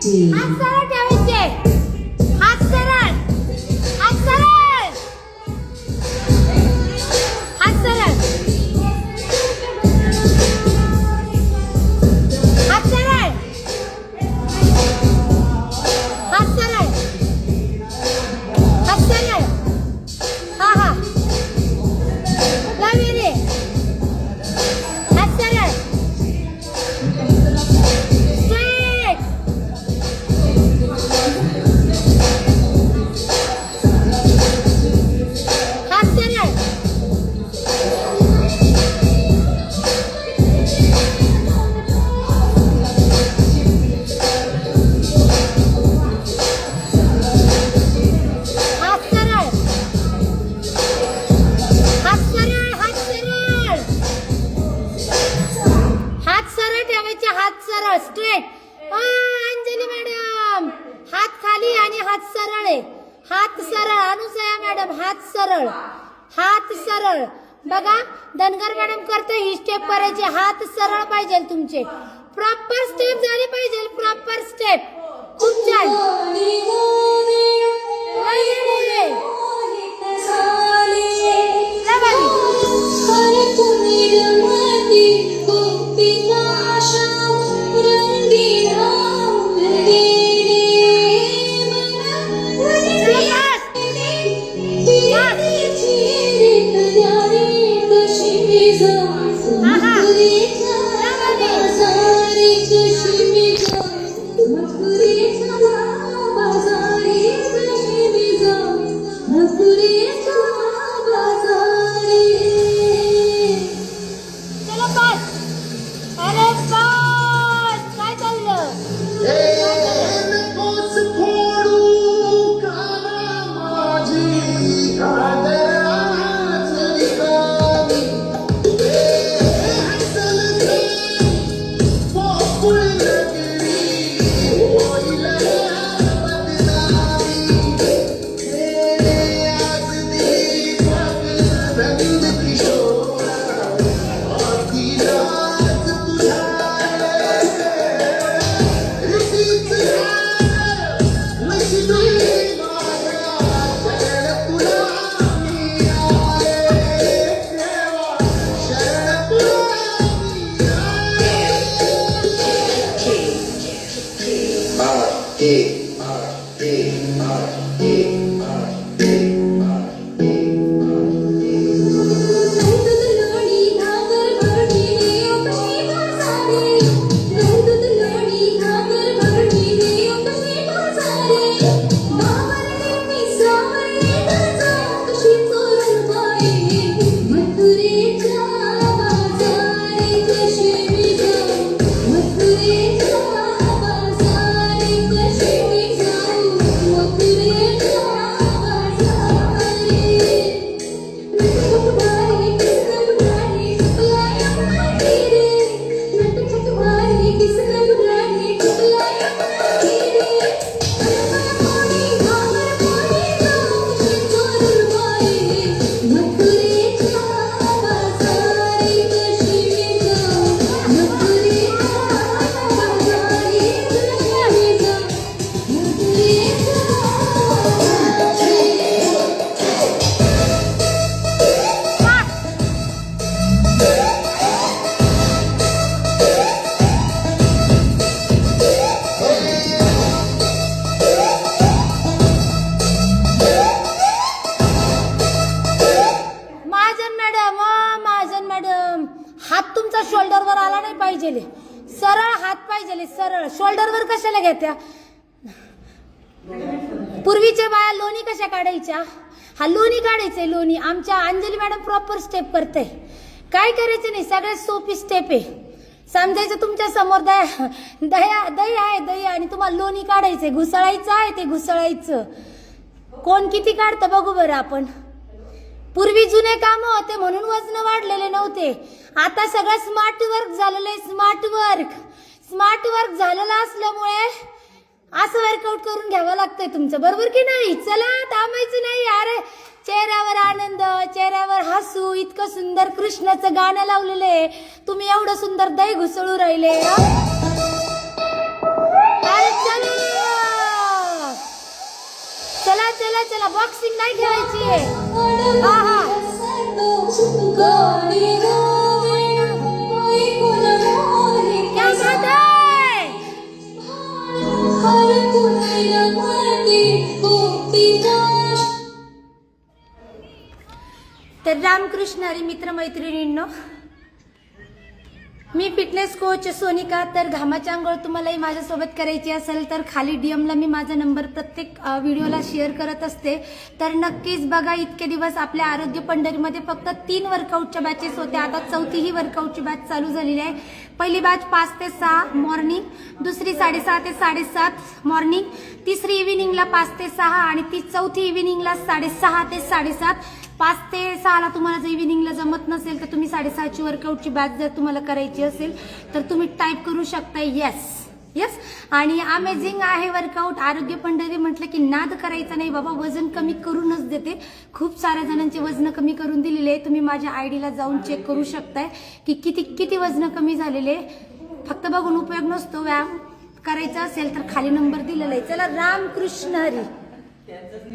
हात सरळ ठेवायचे. हात सरळ. हात सरळ. हात सरळ. हात सरळ. हात सरळ. हात सरळ. हा हा लावेरे. हात सरळ. स्ट्रेट. हात सरळ. हात सरळ. हात सरळ. हात सरळ. हात सरळ ठेवायचे. हात सरळ स्ट्रेट. अंजली मॅडम हात खाली आणि हात सरळ आहे. हात सरळ. अनुसया मॅडम हात सरळ. हात सरळ. बघा धनगर मॅडम करते ही स्टेप करायची. हात सरळ पाहिजे तुमचे. प्रॉपर स्टेप झाली पाहिजे. Proper step. खूप छान. चलो बस. अरे बस काय चाललं. हात तुमचा शोल्डरवर आला नाही पाहिजे. सरळ हात पाहिजे. सरळ. शोल्डरवर कशाला घेत्या. पूर्वीच्या बाया लोणी कशा काढायच्या. हा लोणी काढायचंय. लोणी. आमच्या अंजली मॅडम प्रॉपर स्टेप करते. काय करायचं नाही. सगळ्यात सोपी स्टेप आहे. समजायचं तुमच्या समोर दही आहे. दही आणि तुम्हाला लोणी काढायचंय. घुसळायचं आहे. ते घुसळायचं. कोण किती काढतं बघू बरं आपण. पूर्वी जुने काम होते म्हणून वजन वाढलेले नव्हते. आता सगळं स्मार्ट वर्क झालेलं आहे. स्मार्ट वर्क झालेलं असल्यामुळे असं वर्कआउट करून घ्यावं लागतंय तुमचं. बरोबर की नाही. चला थांबायचं नाही. अरे चेहऱ्यावर आनंद, चेहऱ्यावर हसू. इतकं सुंदर कृष्णाचं गाणं लावलेलं आहे. तुम्ही एवढं सुंदर दही घुसळू राहिले. अरे चला. चला चला चला, बॉक्सिंग नाही ठेवायची आहे. हा हा क्या बात है. तर रामकृष्ण हरी मित्रमैत्रिणींनो, मी फिटनेस कोच सोनिका. तर घामाची आंघोळ तुम्हालाही माझ्यासोबत करायची असेल तर खाली डीएमला मी माझा नंबर प्रत्येक व्हिडिओला शेअर करत असते. तर नक्कीच बघा. इतके दिवस आपल्या आरोग्य पंढरीमध्ये फक्त 3 वर्कआउटच्या बॅचेस होत्या. आता 4थी वर्कआउटची बॅच चालू झालेली आहे. पहिली बॅच 5 ते 6 मॉर्निंग, दुसरी 6:30 ते 7:30 मॉर्निंग, तिसरी इव्हिनिंगला 5 ते 6 आणि ती चौथी इव्हिनिंगला 6:30 ते 7:30. 5 ते 6ला तुम्हाला जर इव्हिनिंगला जमत नसेल तर तुम्ही 6:30ची वर्कआउटची बॅच जर तुम्हाला करायची असेल तर तुम्ही टाईप करू शकता येस. आणि अमेझिंग आहे वर्कआउट. आरोग्य पंढरी म्हटलं की नाद करायचा नाही बाबा, वजन कमी करूनच देते. खूप साऱ्या जणांचे वजन कमी करून दिलेले आहे. तुम्ही माझ्या आयडीला जाऊन चेक करू शकताय की किती वजन कमी झालेले. फक्त बघून उपयोग नसतो. व्यायाम करायचा असेल तर खाली नंबर दिलेला आहे. चला, रामकृष्ण हरी.